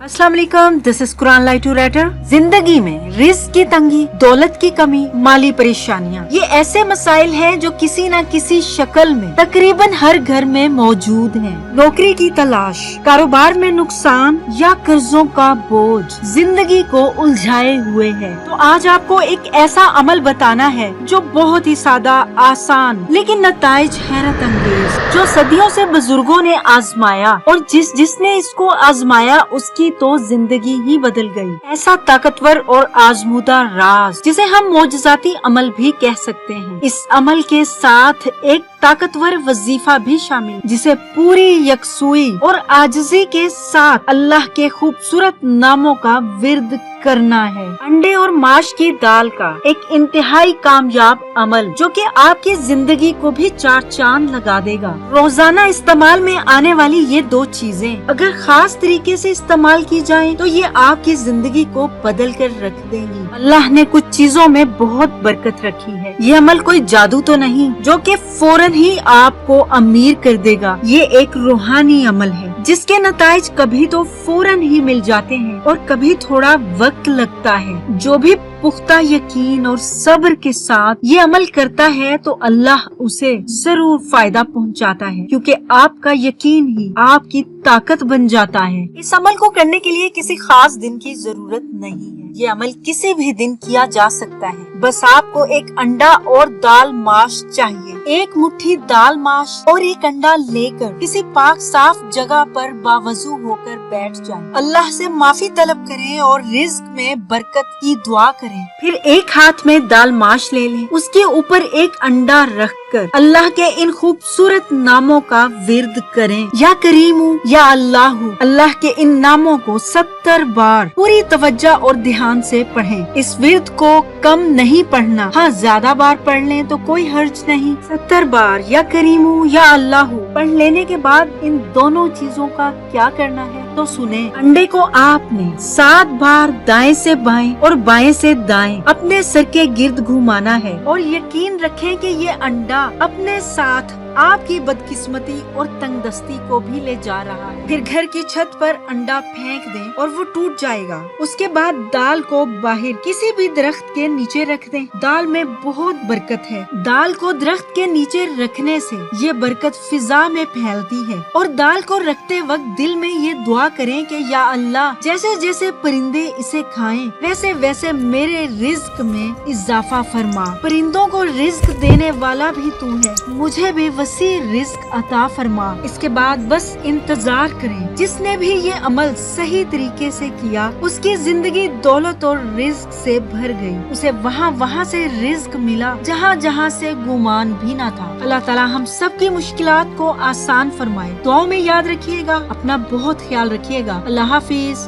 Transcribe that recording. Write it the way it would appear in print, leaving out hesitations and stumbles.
अस्सलाम वालेकुम, this is Quran light writer. जिंदगी में रिस्क की तंगी, दौलत की कमी, माली परेशानियां, ये ऐसे मसाइल हैं जो किसी न किसी शक्ल में तकरीबन हर घर में मौजूद हैं। नौकरी की तलाश, कारोबार में नुकसान या कर्जों का बोझ जिंदगी को उलझाए हुए है। तो आज आपको एक ऐसा अमल बताना है जो बहुत ही सादा, आसान लेकिन नताइज हैरत अंगेज, जो सदियों से बुजुर्गों ने आजमाया और जिसने इसको आजमाया उसकी तो जिंदगी ही बदल गई। ऐसा ताकतवर और आजमूदा राज जिसे हम मोजज़ाती अमल भी कह सकते हैं। इस अमल के साथ एक ताकतवर वजीफा भी शामिल, जिसे पूरी यकसुई और आजिज़ी के साथ अल्लाह के खूबसूरत नामों का विर्द करना है। अंडे और माश की दाल का एक इंतहाई कामयाब अमल जो कि आपकी जिंदगी को भी चार चांद लगा देगा। रोजाना इस्तेमाल में आने वाली ये दो चीजें अगर खास तरीके से इस्तेमाल की जाएं तो ये आपकी जिंदगी को बदल कर रख देंगी। अल्लाह ने कुछ चीजों में बहुत बरकत रखी है। ये अमल कोई जादू तो नहीं जो कि फौरन ही आपको अमीर कर देगा। ये एक रूहानी अमल है जिसके नताइज कभी तो फौरन ही मिल जाते हैं और कभी थोड़ा वक्त लगता है। जो भी पुख्ता यकीन और सब्र के साथ ये अमल करता है तो अल्लाह उसे जरूर फायदा पहुंचाता है, क्योंकि आपका यकीन ही आपकी ताकत बन जाता है। इस अमल को करने के लिए किसी खास दिन की जरूरत नहीं है। ये अमल किसी भी दिन किया जा सकता है। बस आपको एक अंडा और दाल माश चाहिए। एक मुट्ठी दाल माश और एक अंडा लेकर किसी पाक साफ जगह पर बावजू होकर बैठ जाएं। अल्लाह से माफी तलब करें और रिज्क में बरकत की दुआ करें। फिर एक हाथ में दाल माश ले लें, उसके ऊपर एक अंडा रखकर अल्लाह के इन खूबसूरत नामों का विर्द करें। या करीमू या अल्लाहू, अल्लाह के इन नामों को 70 बार पूरी तवज्जो और ध्यान से पढ़ें। इस विर्द को कम नहीं पढ़ना, हाँ ज्यादा बार पढ़ लें तो कोई हर्ज नहीं। 70 बार या करीमू या अल्लाहू पढ़ लेने के बाद इन दोनों चीजों का क्या करना है तो सुने। अंडे को आपने 7 बार दाएं से बाएं और बाएं से दाएं अपने सर के गिर्द घुमाना है और यकीन रखें कि ये अंडा अपने साथ आपकी बदकिस्मती और तंगदस्ती को भी ले जा रहा है। फिर घर की छत पर अंडा फेंक दें और वो टूट जाएगा। उसके बाद दाल को बाहर किसी भी दरख्त के नीचे रख दें। दाल में बहुत बरकत है। दाल को दरख्त के नीचे रखने से ये बरकत फिजा में फैलती है। और दाल को रखते वक्त दिल में ये दुआ करें कि या अल्लाह, जैसे जैसे परिंदे इसे खाएं वैसे वैसे मेरे रिज्क में इजाफा फरमा। परिंदों को रिज्क देने वाला भी तू है, मुझे भी वसी रिस्क अता फरमा। इसके बाद बस इंतजार करें। जिसने भी ये अमल सही तरीके से किया उसकी जिंदगी दौलत और रिस्क से भर गई। उसे वहाँ से रिस्क मिला जहाँ जहाँ से गुमान भी ना था। अल्लाह ताला हम सब की मुश्किलात को आसान फरमाए। दुआओं में याद रखिएगा। अपना बहुत ख्याल रखिएगा। अल्लाह हाफिज।